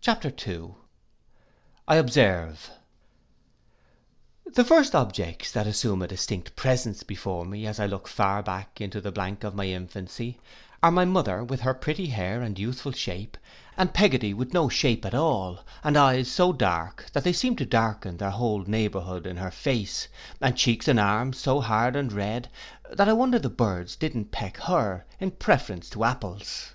Chapter 2. I observe. The first objects that assume a distinct presence before me as I look far back into the blank of my infancy, are my mother with her pretty hair and youthful shape, and Peggotty with no shape at all, and eyes so dark that they seem to darken their whole neighbourhood in her face, and cheeks and arms so hard and red, that I wonder the birds didn't peck her in preference to apples.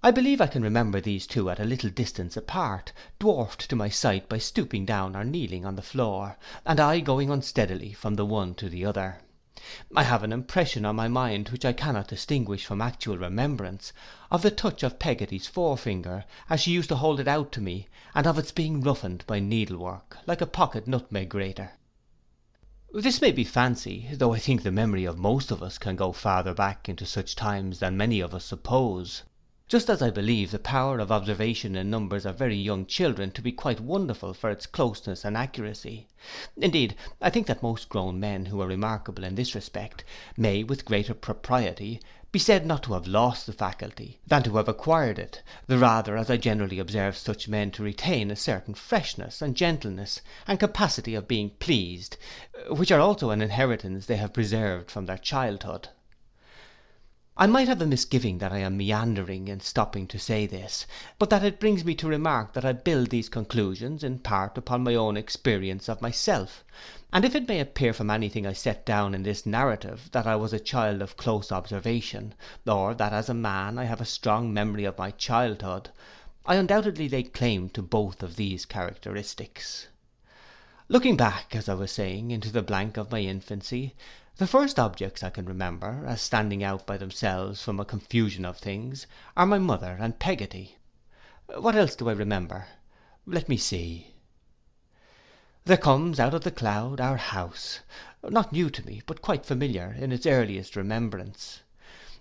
I believe I can remember these two at a little distance apart, dwarfed to my sight by stooping down or kneeling on the floor, and I going unsteadily from the one to the other. I have an impression on my mind, which I cannot distinguish from actual remembrance, of the touch of Peggotty's forefinger as she used to hold it out to me, and of its being roughened by needlework, like a pocket nutmeg grater. This may be fancy, though I think the memory of most of us can go farther back into such times than many of us suppose. Just as I believe the power of observation in numbers of very young children to be quite wonderful for its closeness and accuracy. Indeed, I think that most grown men who are remarkable in this respect, may with greater propriety be said not to have lost the faculty, than to have acquired it, the rather as I generally observe such men to retain a certain freshness, and gentleness, and capacity of being pleased, which are also an inheritance they have preserved from their childhood. I might have the misgiving that I am meandering in stopping to say this, but that it brings me to remark that I build these conclusions in part upon my own experience of myself, and if it may appear from anything I set down in this narrative that I was a child of close observation, or that as a man I have a strong memory of my childhood, I undoubtedly lay claim to both of these characteristics. Looking back, as I was saying, into the blank of my infancy, the first objects I can remember, as standing out by themselves from a confusion of things, are my mother and Peggotty. What else do I remember? Let me see. There comes out of the cloud our house, not new to me, but quite familiar in its earliest remembrance.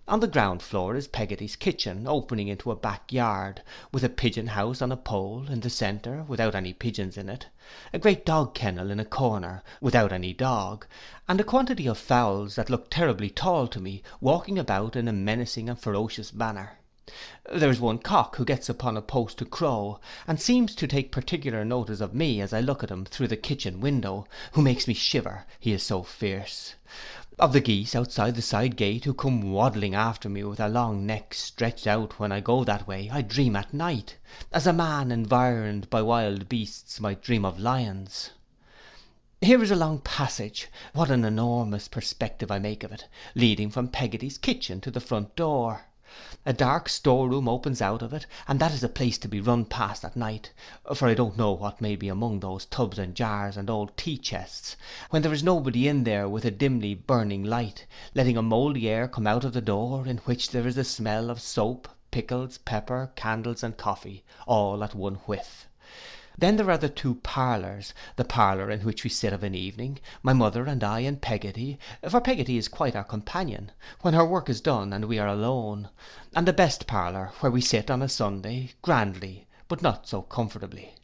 On the ground floor is Peggotty's kitchen, opening into a back yard, with a pigeon house on a pole in the centre, without any pigeons in it, a great dog kennel in a corner, without any dog, and a quantity of fowls that look terribly tall to me, walking about in a menacing and ferocious manner. There is one cock who gets upon a post to crow, and seems to take particular notice of me as I look at him through the kitchen window, who makes me shiver, he is so fierce. Of the geese outside the side gate, who come waddling after me with their long necks stretched out when I go that way, I dream at night, as a man environed by wild beasts might dream of lions. Here is a long passage, what an enormous perspective I make of it, leading from Peggotty's kitchen to the front door. A dark store room opens out of it, and that is a place to be run past at night, for I don't know what may be among those tubs and jars and old tea chests, when there is nobody in there with a dimly burning light, letting a mouldy air come out of the door, in which there is a smell of soap, pickles, pepper, candles, and coffee, all at one whiff. Then there are the two parlours, the parlour in which we sit of an evening, my mother and I and Peggotty, for Peggotty is quite our companion, when her work is done and we are alone, and the best parlour, where we sit on a Sunday, grandly, but not so comfortably.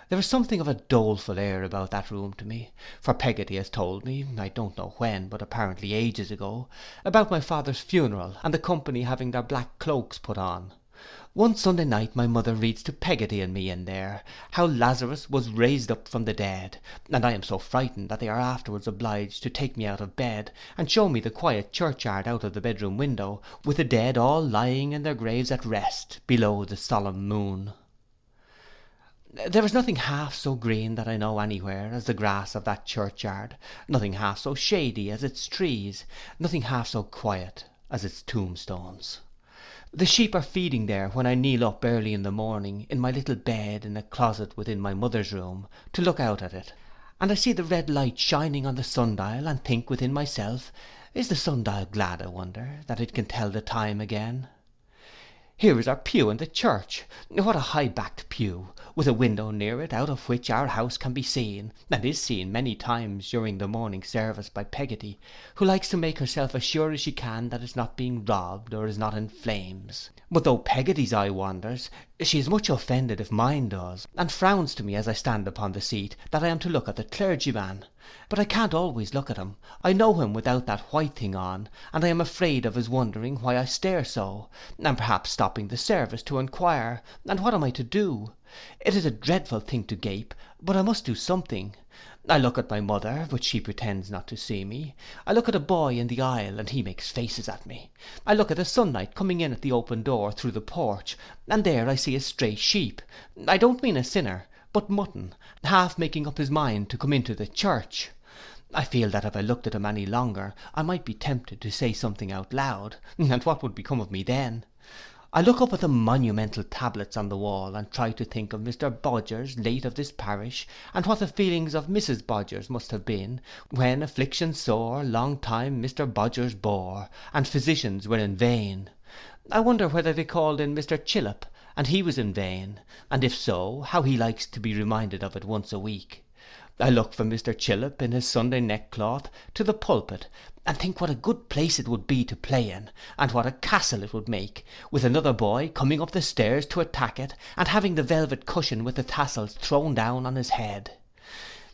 There is something of a doleful air about that room to me, for Peggotty has told me, I don't know when, but apparently ages ago, about my father's funeral, and the company having their black cloaks put on. One Sunday night my mother reads to Peggotty and me in there, how Lazarus was raised up from the dead, and I am so frightened that they are afterwards obliged to take me out of bed, and show me the quiet churchyard out of the bedroom window, with the dead all lying in their graves at rest, below the solemn moon. There is nothing half so green that I know anywhere as the grass of that churchyard, nothing half so shady as its trees, nothing half so quiet as its tombstones. The sheep are feeding there when I kneel up early in the morning in my little bed in a closet within my mother's room, to look out at it, and I see the red light shining on the sundial, and think within myself, is the sundial glad, I wonder, that it can tell the time again? Here is our pew in the church, what a high-backed pew, with a window near it, out of which our house can be seen, and is seen many times during the morning service by Peggotty, who likes to make herself as sure as she can that it's not being robbed, or is not in flames. But though Peggotty's eye wanders, she is much offended if mine does, and frowns to me as I stand upon the seat, that I am to look at the clergyman, But I can't always look at him. I know him without that white thing on, and I am afraid of his wondering why I stare so, and perhaps stopping the service to inquire, and what am I to do? It is a dreadful thing to gape, but I must do something. I look at my mother, but she pretends not to see me. I look at a boy in the aisle, and he makes faces at me. I look at the sunlight coming in at the open door through the porch, and there I see a stray sheep. I don't mean a sinner, but mutton, half making up his mind to come into the church. I feel that if I looked at him any longer, I might be tempted to say something out loud, and what would become of me then? I look up at the monumental tablets on the wall, and try to think of Mr. Bodgers, late of this parish, and what the feelings of Mrs. Bodgers must have been, when affliction sore long time Mr. Bodgers bore, and physicians were in vain. I wonder whether they called in Mr. Chillip, and he was in vain, and if so, how he likes to be reminded of it once a week. I look from Mr. Chillip in his Sunday neckcloth to the pulpit, and think what a good place it would be to play in, and what a castle it would make, with another boy coming up the stairs to attack it, and having the velvet cushion with the tassels thrown down on his head.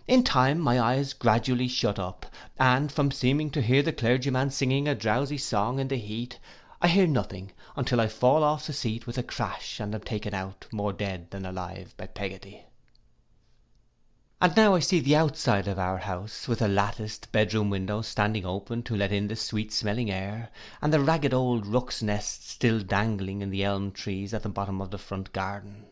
In time my eyes gradually shut up, and from seeming to hear the clergyman singing a drowsy song in the heat, I hear nothing until I fall off the seat with a crash, and am taken out more dead than alive by Peggotty. And now I see the outside of our house, with the latticed bedroom window standing open to let in the sweet smelling air, and the ragged old rook's nest still dangling in the elm trees at the bottom of the front garden.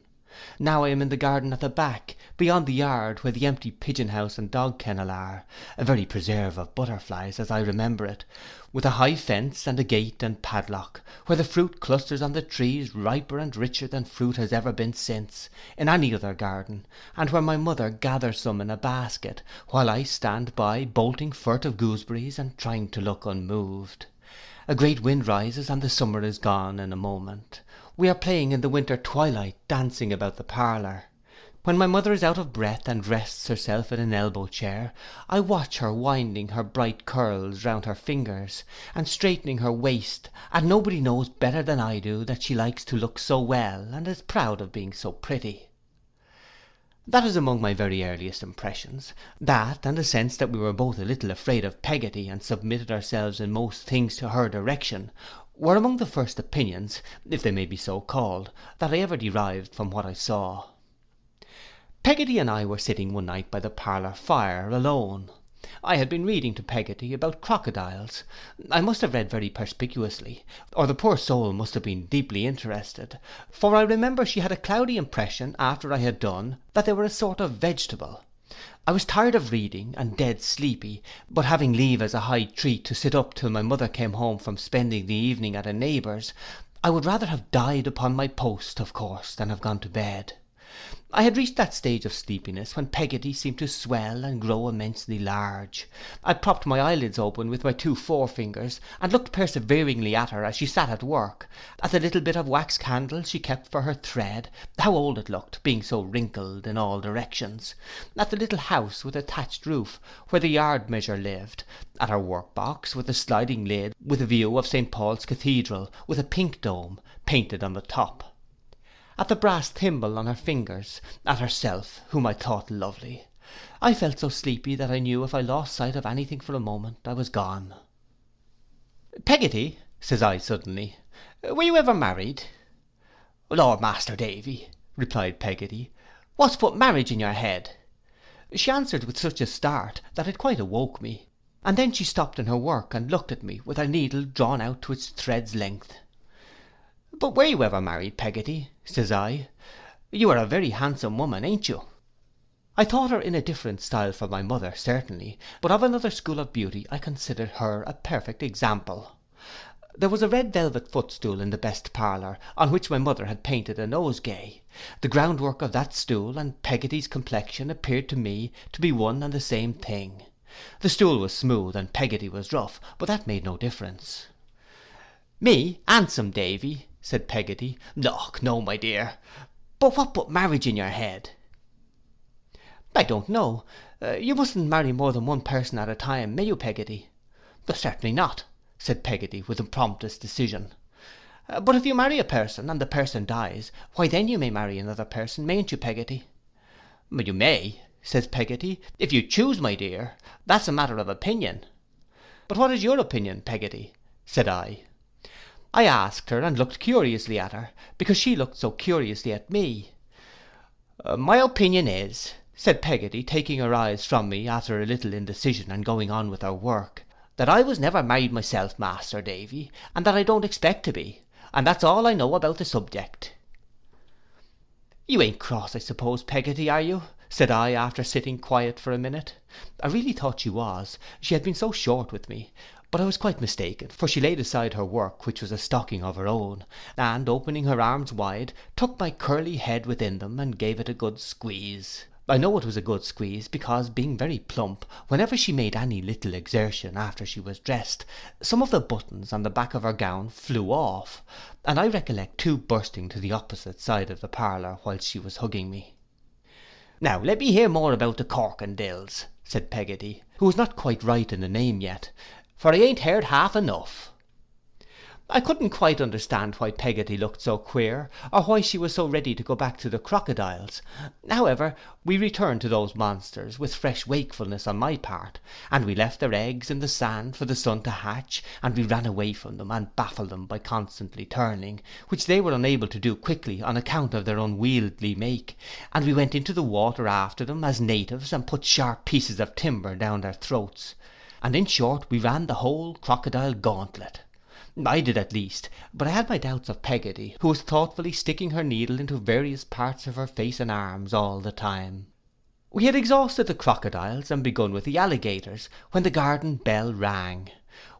Now I am in the garden at the back, beyond the yard where the empty pigeon house and dog kennel are, a very preserve of butterflies as I remember it, with a high fence and a gate and padlock, where the fruit clusters on the trees riper and richer than fruit has ever been since, in any other garden, and where my mother gathers some in a basket, while I stand by bolting furtive gooseberries and trying to look unmoved. A great wind rises, and the summer is gone in a moment. We are playing in the winter twilight, dancing about the parlour. When my mother is out of breath and rests herself in an elbow chair, I watch her winding her bright curls round her fingers, and straightening her waist, and nobody knows better than I do that she likes to look so well, and is proud of being so pretty. That is among my very earliest impressions. That, and a sense that we were both a little afraid of Peggotty, and submitted ourselves in most things to her direction, were among the first opinions, if they may be so called, that I ever derived from what I saw. Peggotty and I were sitting one night by the parlour fire, alone. I had been reading to Peggotty about crocodiles. I must have read very perspicuously, or the poor soul must have been deeply interested, for I remember she had a cloudy impression after I had done that they were a sort of vegetable. I was tired of reading, and dead sleepy, but having leave as a high treat to sit up till my mother came home from spending the evening at a neighbour's, I would rather have died upon my post, of course, than have gone to bed. I had reached that stage of sleepiness when Peggotty seemed to swell and grow immensely large. I propped my eyelids open with my 2 forefingers, and looked perseveringly at her as she sat at work, at the little bit of wax candle she kept for her thread, how old it looked, being so wrinkled in all directions, at the little house with a thatched roof, where the yard measure lived, at her work-box with a sliding lid, with a view of St. Paul's Cathedral, with a pink dome, painted on the top, at the brass thimble on her fingers, at herself, whom I thought lovely. I felt so sleepy that I knew if I lost sight of anything for a moment, I was gone. "Peggotty," says I suddenly, "were you ever married?" "Lord, Master Davy," replied Peggotty, "what's put marriage in your head?" She answered with such a start that it quite awoke me, and then she stopped in her work and looked at me with her needle drawn out to its thread's length. "But were you ever married, Peggotty?" says I. "You are a very handsome woman, ain't you?" I thought her in a different style from my mother, certainly, but of another school of beauty I considered her a perfect example. There was a red velvet footstool in the best parlour, on which my mother had painted a nosegay. The groundwork of that stool and Peggotty's complexion appeared to me to be one and the same thing. The stool was smooth and Peggotty was rough, but that made no difference. "Me, handsome, Davy," said Peggotty. "Look, no, my dear. But what put marriage in your head?" "I don't know. You mustn't marry more than one person at a time, may you, Peggotty?" "Certainly not," said Peggotty with the promptest decision. "But if you marry a person, and the person dies, why then you may marry another person, mayn't you, Peggotty?" "You may," says Peggotty, if you choose, my dear, that's a matter of opinion. But what is your opinion, Peggotty? Said I. I asked her, and looked curiously at her, because she looked so curiously at me. My opinion is, said Peggotty, taking her eyes from me after a little indecision, and going on with her work, that I was never married myself, Master Davy, and that I don't expect to be, and that's all I know about the subject. You ain't cross, I suppose, Peggotty, are you? Said I, after sitting quiet for a minute. I really thought she was, she had been so short with me, but I was quite mistaken, for she laid aside her work, which was a stocking of her own, and opening her arms wide, took my curly head within them, and gave it a good squeeze. I know it was a good squeeze, because, being very plump, whenever she made any little exertion after she was dressed, some of the buttons on the back of her gown flew off, and I recollect two bursting to the opposite side of the parlour whilst she was hugging me. Now let me hear more about the Corkindills, said Peggotty, who was not quite right in the name yet, for I ain't heard half enough. I couldn't quite understand why Peggotty looked so queer, or why she was so ready to go back to the crocodiles. However, we returned to those monsters with fresh wakefulness on my part, and we left their eggs in the sand for the sun to hatch, and we ran away from them, and baffled them by constantly turning, which they were unable to do quickly on account of their unwieldy make, and we went into the water after them as natives, and put sharp pieces of timber down their throats, and in short we ran the whole crocodile gauntlet. I did at least, but I had my doubts of Peggotty, who was thoughtfully sticking her needle into various parts of her face and arms all the time. We had exhausted the crocodiles, and begun with the alligators, when the garden bell rang.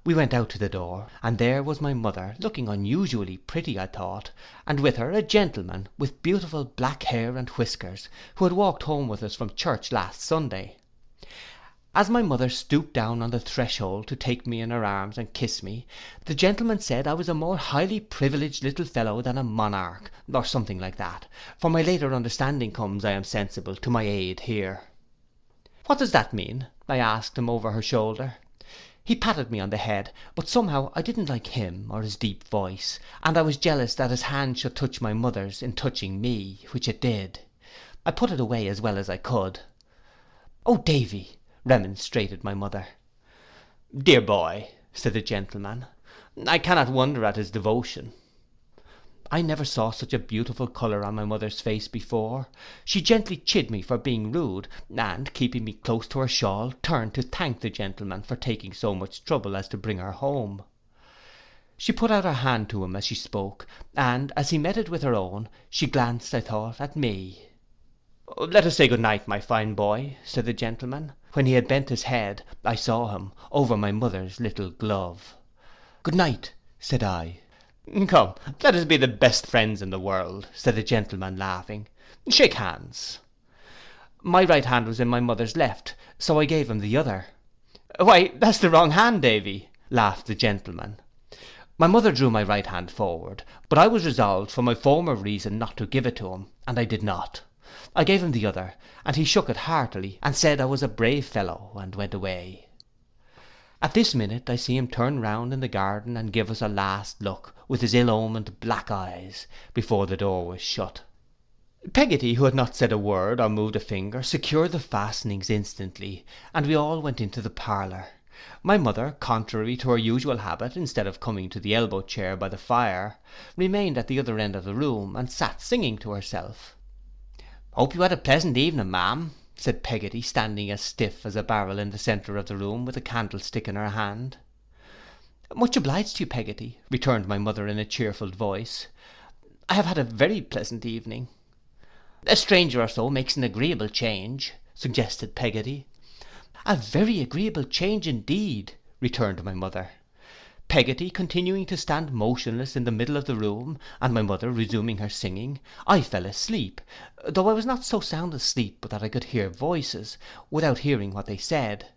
We went out to the door, and there was my mother, looking unusually pretty, I thought, and with her a gentleman with beautiful black hair and whiskers, who had walked home with us from church last Sunday. As my mother stooped down on the threshold to take me in her arms and kiss me, the gentleman said I was a more highly privileged little fellow than a monarch, or something like that, for my later understanding comes, I am sensible, to my aid here. What does that mean? I asked him over her shoulder. He patted me on the head, but somehow I didn't like him or his deep voice, and I was jealous that his hand should touch my mother's in touching me, which it did. I put it away as well as I could. "Oh, Davy," remonstrated my mother. "Dear boy," said the gentleman, "I cannot wonder at his devotion." I never saw such a beautiful colour on my mother's face before. She gently chid me for being rude, and, keeping me close to her shawl, turned to thank the gentleman for taking so much trouble as to bring her home. She put out her hand to him as she spoke, and, as he met it with her own, she glanced, I thought, at me. "Let us say good night, my fine boy," said the gentleman. When he had bent his head, I saw him, over my mother's little glove. "Good night," said I. "Come, let us be the best friends in the world," said the gentleman, laughing. "Shake hands." My right hand was in my mother's left, so I gave him the other. "Why, that's the wrong hand, Davy," laughed the gentleman. My mother drew my right hand forward, but I was resolved for my former reason not to give it to him, and I did not. I gave him the other, and he shook it heartily, and said I was a brave fellow, and went away. At this minute I see him turn round in the garden, and give us a last look, with his ill-omened black eyes, before the door was shut. Peggotty, who had not said a word or moved a finger, secured the fastenings instantly, and we all went into the parlour. My mother, contrary to her usual habit, instead of coming to the elbow chair by the fire, remained at the other end of the room, and sat singing to herself. "Hope you had a pleasant evening, ma'am," said Peggotty, standing as stiff as a barrel in the centre of the room, with a candlestick in her hand. "Much obliged to you, Peggotty," returned my mother in a cheerful voice. "I have had a very pleasant evening." "A stranger or so makes an agreeable change," suggested Peggotty. "A very agreeable change indeed," returned my mother. Peggotty continuing to stand motionless in the middle of the room, and my mother resuming her singing, I fell asleep, though I was not so sound asleep but that I could hear voices, without hearing what they said.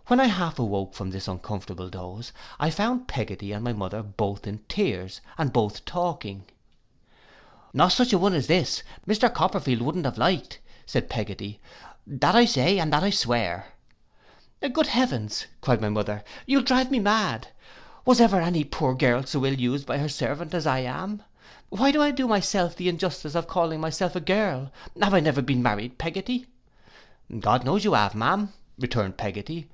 When I half awoke from this uncomfortable doze, I found Peggotty and my mother both in tears, and both talking. "Not such a one as this, Mr. Copperfield wouldn't have liked," said Peggotty. "That I say, and that I swear." "Good heavens," cried my mother, "you'll drive me mad. Was ever any poor girl so ill used by her servant as I am? Why do I do myself the injustice of calling myself a girl? Have I never been married, Peggotty?" God knows you have, ma'am, returned Peggotty.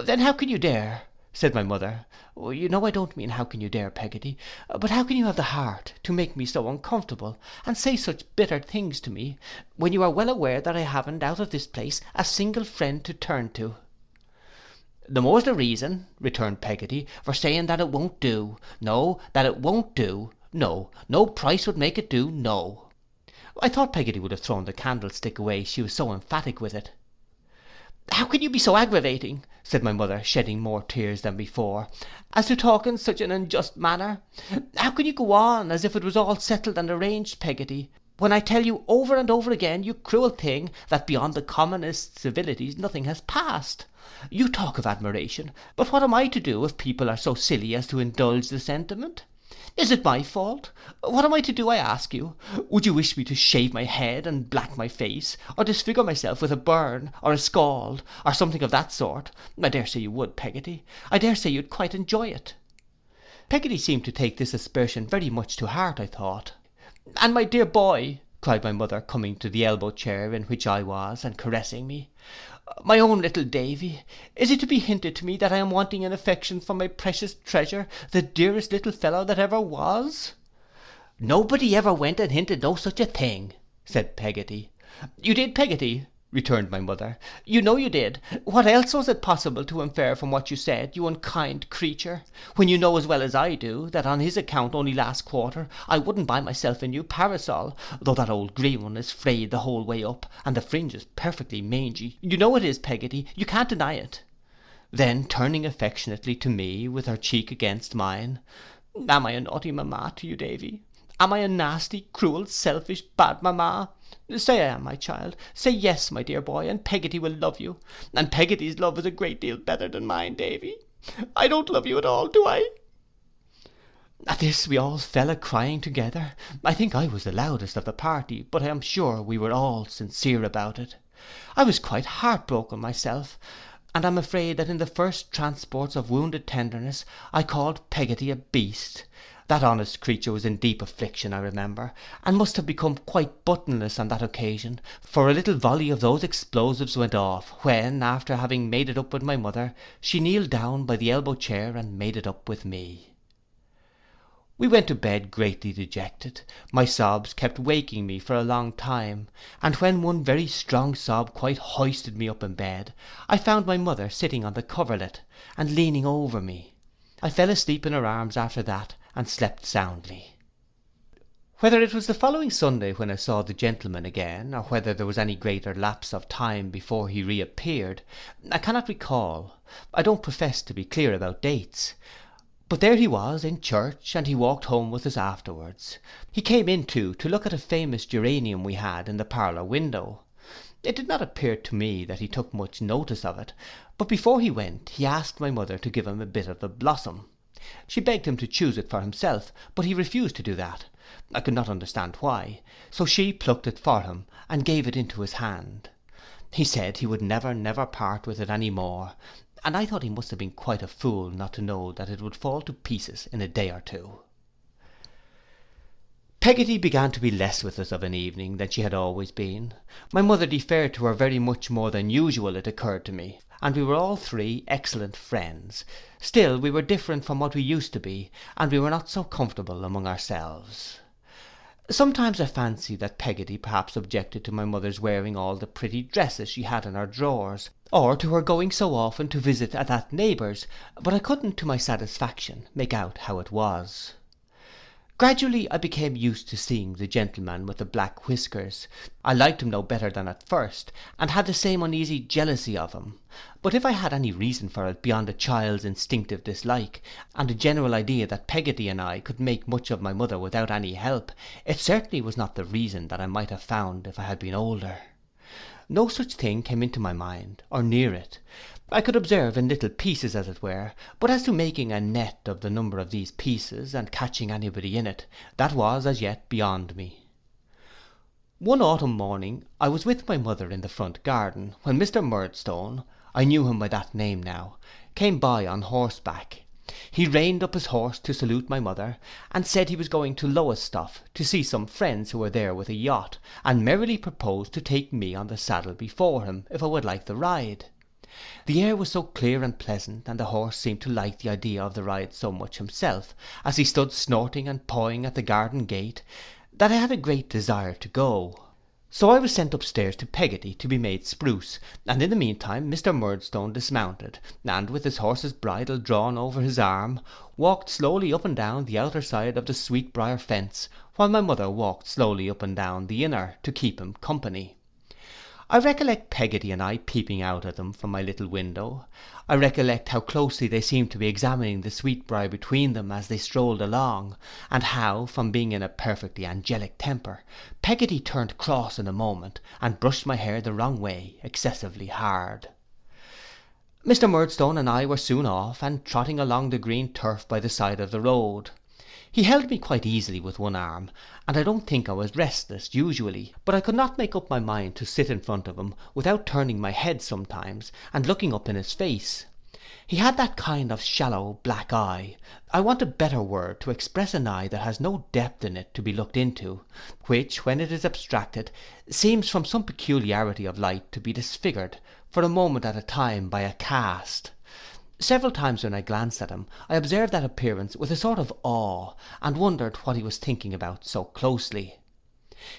Then how can you dare, said my mother, you know I don't mean how can you dare, Peggotty, but how can you have the heart to make me so uncomfortable, and say such bitter things to me, when you are well aware that I haven't out of this place a single friend to turn to. The more's the reason, returned Peggotty, for saying that it won't do. No, that it won't do. No price would make it do, no. I thought Peggotty would have thrown the candlestick away, she was so emphatic with it. How can you be so aggravating, said my mother, shedding more tears than before, as to talk in such an unjust manner? How can you go on as if it was all settled and arranged, Peggotty, when I tell you over and over again, you cruel thing, that beyond the commonest civilities nothing has passed? You talk of admiration, but what am I to do if people are so silly as to indulge the sentiment? Is it my fault? What am I to do, I ask you? Would you wish me to shave my head and black my face, or disfigure myself with a burn, or a scald, or something of that sort? I dare say you would, Peggotty. I dare say you'd quite enjoy it. Peggotty seemed to take this aspersion very much to heart, I thought. And my dear boy, cried my mother, coming to the elbow chair in which I was, and caressing me, my own little Davy, is it to be hinted to me that I am wanting in affection for my precious treasure, the dearest little fellow that ever was? Nobody ever went and hinted no such a thing, said Peggotty. You did, Peggotty, returned my mother, you know you did. What else was it possible to infer from what you said, you unkind creature, when you know as well as I do, that on his account only last quarter I wouldn't buy myself a new parasol, though that old green one is frayed the whole way up, and the fringe is perfectly mangy. You know it is, Peggotty, you can't deny it. Then turning affectionately to me, with her cheek against mine, am I a naughty mamma to you, Davy? Am I a nasty, cruel, selfish, bad mamma? Say I am, my child, say yes, my dear boy, and Peggotty will love you, and Peggotty's love is a great deal better than mine, Davy. I don't love you at all, do I? At this we all fell a-crying together. I think I was the loudest of the party, but I am sure we were all sincere about it. I was quite heartbroken myself, and am afraid that in the first transports of wounded tenderness I called Peggotty a beast. That honest creature was in deep affliction, I remember, and must have become quite buttonless on that occasion, for a little volley of those explosives went off, when, after having made it up with my mother, she kneeled down by the elbow chair and made it up with me. We went to bed greatly dejected. My sobs kept waking me for a long time, and when one very strong sob quite hoisted me up in bed, I found my mother sitting on the coverlet, and leaning over me. I fell asleep in her arms after that, and slept soundly. Whether it was the following Sunday when I saw the gentleman again, or whether there was any greater lapse of time before he reappeared, I cannot recall. I don't profess to be clear about dates. But there he was in church, and he walked home with us afterwards. He came in too to look at a famous geranium we had in the parlour window. It did not appear to me that he took much notice of it, but before he went he asked my mother to give him a bit of the blossom. She begged him to choose it for himself, but he refused to do that. I could not understand why, so she plucked it for him, and gave it into his hand. He said he would never part with it any more, and I thought he must have been quite a fool not to know that it would fall to pieces in a day or two. Peggotty began to be less with us of an evening than she had always been. My mother deferred to her very much more than usual, it occurred to me, and we were all three excellent friends. Still we were different from what we used to be, and we were not so comfortable among ourselves. Sometimes I fancy that Peggotty perhaps objected to my mother's wearing all the pretty dresses she had in her drawers, or to her going so often to visit at that neighbour's, but I couldn't to my satisfaction make out how it was. Gradually I became used to seeing the gentleman with the black whiskers. I liked him no better than at first, and had the same uneasy jealousy of him. But if I had any reason for it beyond a child's instinctive dislike, and a general idea that Peggotty and I could make much of my mother without any help, it certainly was not the reason that I might have found if I had been older. No such thing came into my mind, or near it. I could observe in little pieces as it were, but as to making a net of the number of these pieces, and catching anybody in it, that was as yet beyond me. One autumn morning I was with my mother in the front garden, when Mr. Murdstone, I knew him by that name now, came by on horseback. He reined up his horse to salute my mother, and said he was going to Lowestoft to see some friends who were there with a yacht, and merrily proposed to take me on the saddle before him, if I would like the ride. The air was so clear and pleasant, and the horse seemed to like the idea of the ride so much himself, as he stood snorting and pawing at the garden gate, that I had a great desire to go. So I was sent upstairs to Peggotty to be made spruce, and in the meantime Mr. Murdstone dismounted, and with his horse's bridle drawn over his arm, walked slowly up and down the outer side of the sweetbriar fence, while my mother walked slowly up and down the inner to keep him company. I recollect Peggotty and I peeping out at them from my little window. I recollect how closely they seemed to be examining the sweetbriar between them as they strolled along, and how, from being in a perfectly angelic temper, Peggotty turned cross in a moment, and brushed my hair the wrong way excessively hard. Mr. Murdstone and I were soon off, and trotting along the green turf by the side of the road. He held me quite easily with one arm, and I don't think I was restless usually, but I could not make up my mind to sit in front of him without turning my head sometimes, and looking up in his face. He had that kind of shallow black eye, I want a better word to express an eye that has no depth in it to be looked into, which, when it is abstracted, seems from some peculiarity of light to be disfigured for a moment at a time by a cast. Several times when I glanced at him, I observed that appearance with a sort of awe, and wondered what he was thinking about so closely.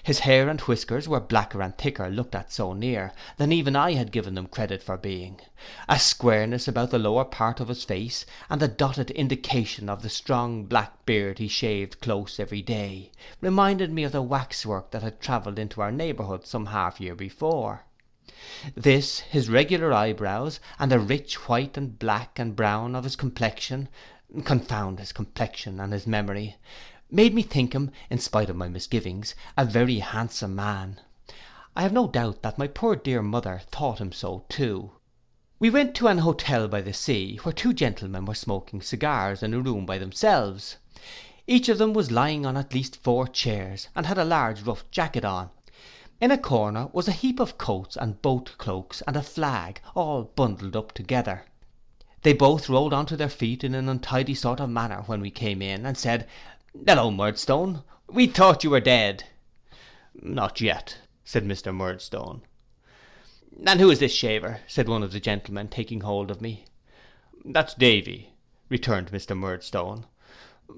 His hair and whiskers were blacker and thicker looked at so near, than even I had given them credit for being. A squareness about the lower part of his face, and the dotted indication of the strong black beard he shaved close every day, reminded me of the waxwork that had travelled into our neighbourhood some half year before. This, his regular eyebrows, and the rich white and black and brown of his complexion, confound his complexion and his memory, made me think him, in spite of my misgivings, a very handsome man. I have no doubt that my poor dear mother thought him so too. We went to an hotel by the sea, where two gentlemen were smoking cigars in a room by themselves. Each of them was lying on at least 4 chairs, and had a large rough jacket on. In a corner was a heap of coats and boat cloaks and a flag, all bundled up together. They both rolled on to their feet in an untidy sort of manner when we came in, and said, "Hello, Murdstone, we thought you were dead." "Not yet," said Mr. Murdstone. "And who is this shaver?" said one of the gentlemen, taking hold of me. "That's Davy," returned Mr. Murdstone.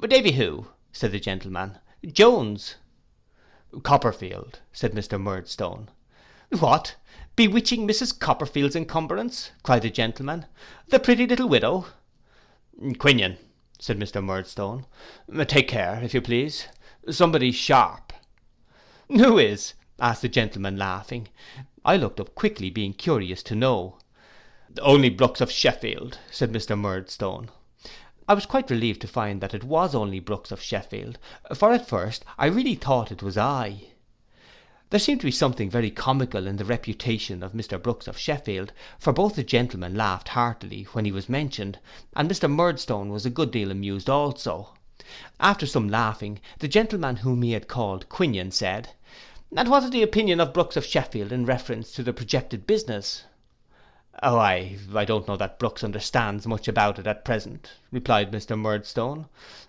"Davy who?" said the gentleman. "Jones." "Copperfield," said Mr. Murdstone. "What, bewitching Mrs. Copperfield's encumbrance?" cried the gentleman, "the pretty little widow?" "Quinion," said Mr. Murdstone. "Take care, if you please. Somebody's sharp." "Who is?" asked the gentleman, laughing. I looked up quickly, being curious to know. "Only Brooks of Sheffield," said Mr. Murdstone. I was quite relieved to find that it was only Brooks of Sheffield, for at first I really thought it was I. There seemed to be something very comical in the reputation of Mr. Brooks of Sheffield, for both the gentlemen laughed heartily when he was mentioned, and Mr. Murdstone was a good deal amused also. After some laughing, the gentleman whom he had called Quinion said, "And what is the opinion of Brooks of Sheffield in reference to the projected business?" "Oh, I don't know that Brooks understands much about it at present," replied Mr. Murdstone,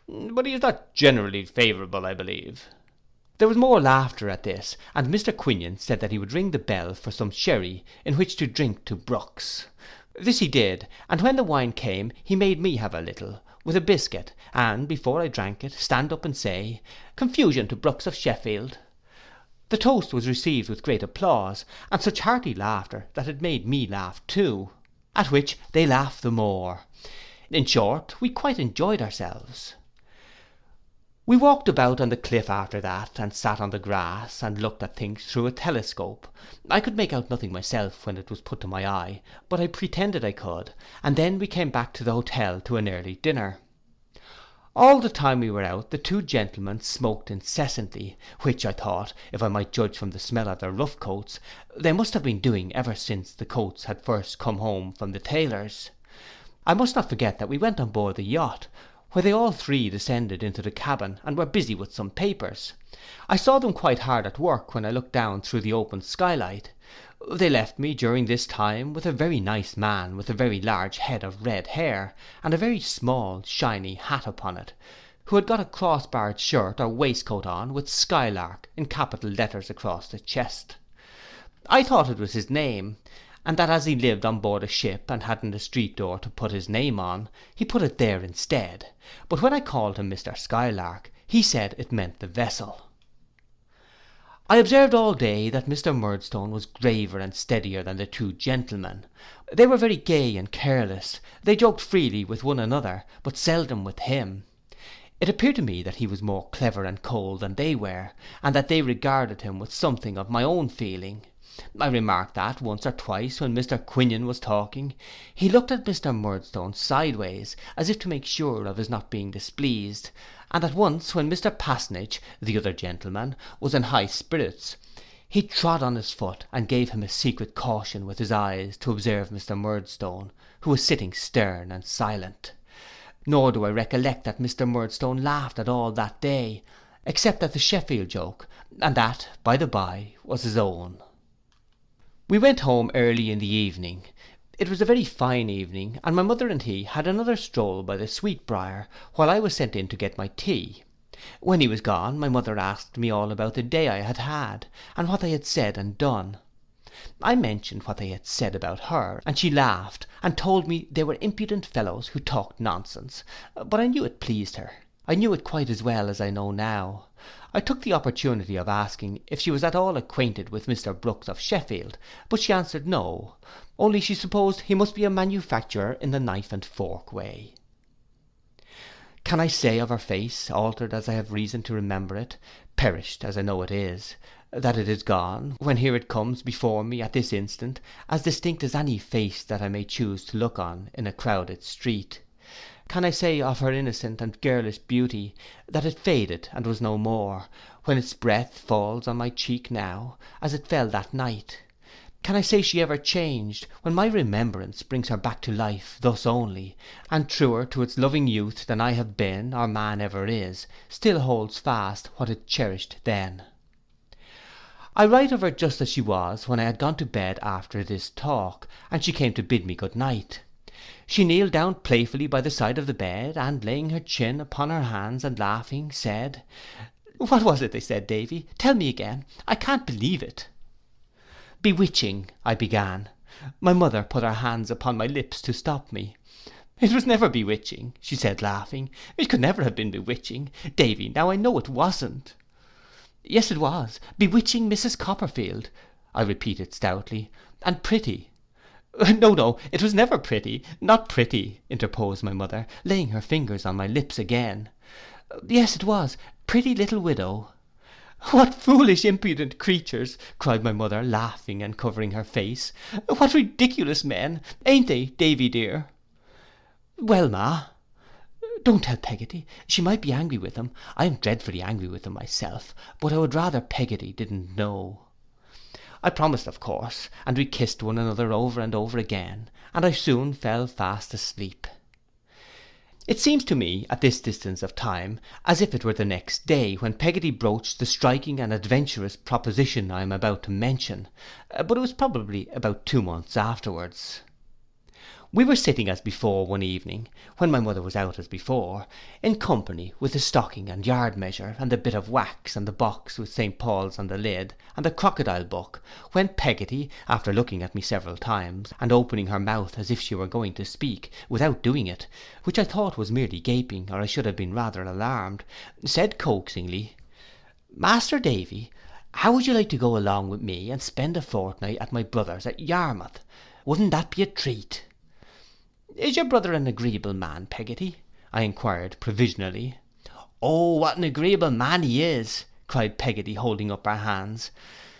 "but he is not generally favourable, I believe." There was more laughter at this, and Mr. Quinion said that he would ring the bell for some sherry, in which to drink to Brooks. This he did, and when the wine came, he made me have a little, with a biscuit, and, before I drank it, stand up and say, "Confusion to Brooks of Sheffield." The toast was received with great applause, and such hearty laughter that it made me laugh too, at which they laughed the more. In short, we quite enjoyed ourselves. We walked about on the cliff after that, and sat on the grass, and looked at things through a telescope. I could make out nothing myself when it was put to my eye, but I pretended I could, and then we came back to the hotel to an early dinner. All the time we were out, the two gentlemen smoked incessantly, which I thought, if I might judge from the smell of their rough coats, they must have been doing ever since the coats had first come home from the tailor's. I must not forget that we went on board the yacht, where they all three descended into the cabin, and were busy with some papers. I saw them quite hard at work when I looked down through the open skylight. They left me during this time with a very nice man with a very large head of red hair, and a very small shiny hat upon it, who had got a cross-barred shirt or waistcoat on, with Skylark in capital letters across the chest. I thought it was his name, and that as he lived on board a ship, and hadn't a street door to put his name on, he put it there instead, but when I called him Mr. Skylark, he said it meant the vessel. I observed all day that Mr. Murdstone was graver and steadier than the two gentlemen. They were very gay and careless. They joked freely with one another, but seldom with him. It appeared to me that he was more clever and cold than they were, and that they regarded him with something of my own feeling. I remarked that, once or twice, when Mr. Quinion was talking, he looked at Mr. Murdstone sideways, as if to make sure of his not being displeased, and that once, when Mr. Passnidge, the other gentleman, was in high spirits, he trod on his foot, and gave him a secret caution with his eyes to observe Mr. Murdstone, who was sitting stern and silent. Nor do I recollect that Mr. Murdstone laughed at all that day, except at the Sheffield joke, and that, by the bye, was his own. We went home early in the evening. It was a very fine evening, and my mother and he had another stroll by the Sweetbriar, while I was sent in to get my tea. When he was gone, my mother asked me all about the day I had had, and what I had said and done. I mentioned what they had said about her, and she laughed, and told me they were impudent fellows who talked nonsense, but I knew it pleased her. I knew it quite as well as I know now. I took the opportunity of asking if she was at all acquainted with Mr. Brooks of Sheffield, but she answered no, only she supposed he must be a manufacturer in the knife and fork way. Can I say of her face, altered as I have reason to remember it, perished as I know it is, that it is gone, when here it comes before me at this instant, as distinct as any face that I may choose to look on in a crowded street? Can I say of her innocent and girlish beauty, that it faded and was no more, when its breath falls on my cheek now, as it fell that night? Can I say she ever changed, when my remembrance brings her back to life thus only, and truer to its loving youth than I have been, or man ever is, still holds fast what it cherished then? I write of her just as she was when I had gone to bed after this talk, and she came to bid me good night. She kneeled down playfully by the side of the bed, and laying her chin upon her hands and laughing, said, "What was it they said, Davy? Tell me again. I can't believe it." "Bewitching," I began. My mother put her hands upon my lips to stop me. "It was never bewitching," she said, laughing. "It could never have been bewitching. Davy, now I know it wasn't." "Yes, it was, bewitching Mrs. Copperfield," I repeated stoutly, "and pretty." No, it was never pretty, not pretty," interposed my mother, laying her fingers on my lips again. "Yes, it was, pretty little widow." "What foolish impudent creatures," cried my mother, laughing and covering her face. "What ridiculous men, ain't they, Davy dear?" "Well, ma." "Don't tell Peggotty, she might be angry with them. I am dreadfully angry with them myself, but I would rather Peggotty didn't know." I promised, of course, and we kissed one another over and over again, and I soon fell fast asleep. It seems to me, at this distance of time, as if it were the next day, when Peggotty broached the striking and adventurous proposition I am about to mention, but it was probably about 2 months afterwards. We were sitting as before one evening, when my mother was out as before, in company with the stocking and yard measure, and the bit of wax, and the box with St. Paul's on the lid, and the crocodile book, when Peggotty, after looking at me several times, and opening her mouth as if she were going to speak, without doing it, which I thought was merely gaping, or I should have been rather alarmed, said coaxingly, "Master Davy, how would you like to go along with me, and spend a fortnight at my brother's at Yarmouth? Wouldn't that be a treat?" "Is your brother an agreeable man, Peggotty?" I inquired provisionally. "Oh, what an agreeable man he is," cried Peggotty, holding up her hands.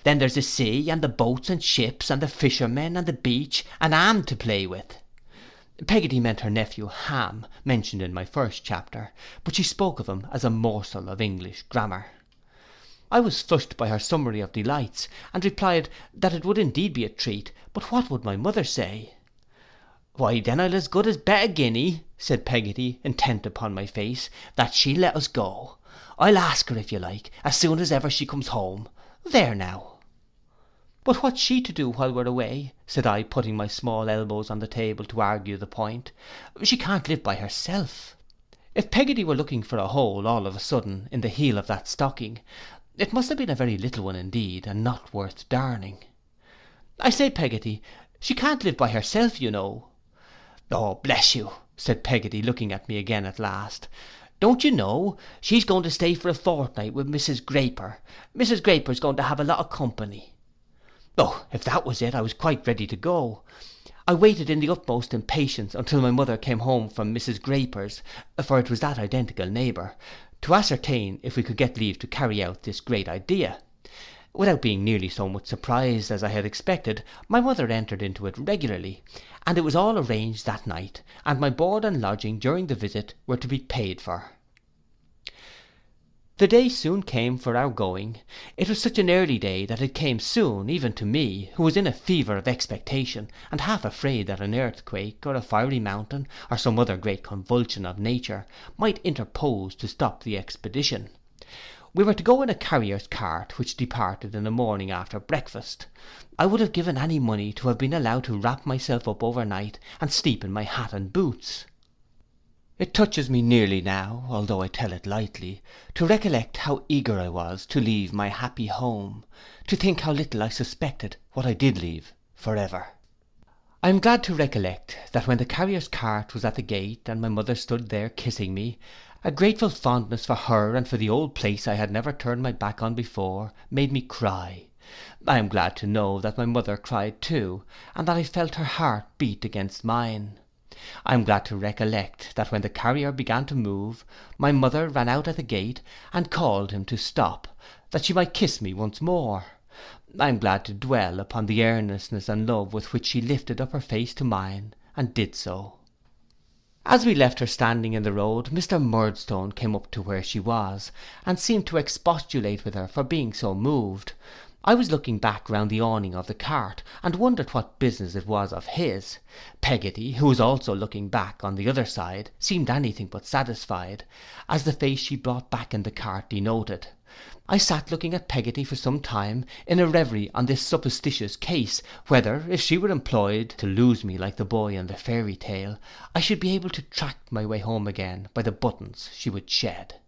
"Then there's the sea, and the boats and ships, and the fishermen, and the beach, and Ham to play with." Peggotty meant her nephew Ham, mentioned in my first chapter, but she spoke of him as a morsel of English grammar. I was flushed by her summary of delights, and replied that it would indeed be a treat, but what would my mother say? "Why, then I'll as good as bet a guinea," said Peggotty, intent upon my face, "that she'll let us go. I'll ask her, if you like, as soon as ever she comes home. There now." But what's she to do while we're away? Said I, putting my small elbows on the table to argue the point. She can't live by herself. If Peggotty were looking for a hole all of a sudden in the heel of that stocking, it must have been a very little one indeed, and not worth darning. I say, Peggotty, she can't live by herself, you know. Oh, bless you, said Peggotty, looking at me again at last. Don't you know, she's going to stay for a fortnight with Mrs. Graper. Mrs. Graper's going to have a lot of company. Oh, if that was it, I was quite ready to go. I waited in the utmost impatience until my mother came home from Mrs. Graper's, for it was that identical neighbour, to ascertain if we could get leave to carry out this great idea. Without being nearly so much surprised as I had expected, my mother entered into it regularly, and it was all arranged that night, and my board and lodging during the visit were to be paid for. The day soon came for our going. It was such an early day that it came soon, even to me, who was in a fever of expectation, and half afraid that an earthquake, or a fiery mountain, or some other great convulsion of nature, might interpose to stop the expedition. We were to go in a carrier's cart, which departed in the morning after breakfast. I would have given any money to have been allowed to wrap myself up overnight, and sleep in my hat and boots. It touches me nearly now, although I tell it lightly, to recollect how eager I was to leave my happy home, to think how little I suspected what I did leave for ever. I am glad to recollect that when the carrier's cart was at the gate, and my mother stood there kissing me, a grateful fondness for her and for the old place I had never turned my back on before, made me cry. I am glad to know that my mother cried too, and that I felt her heart beat against mine. I am glad to recollect that when the carrier began to move, my mother ran out at the gate, and called him to stop, that she might kiss me once more. I am glad to dwell upon the earnestness and love with which she lifted up her face to mine, and did so. As we left her standing in the road, Mr. Murdstone came up to where she was, and seemed to expostulate with her for being so moved. I was looking back round the awning of the cart, and wondered what business it was of his. Peggotty, who was also looking back on the other side, seemed anything but satisfied, as the face she brought back in the cart denoted. I sat looking at Peggotty for some time, in a reverie on this supposititious case, whether, if she were employed to lose me like the boy in the fairy tale, I should be able to track my way home again by the buttons she would shed.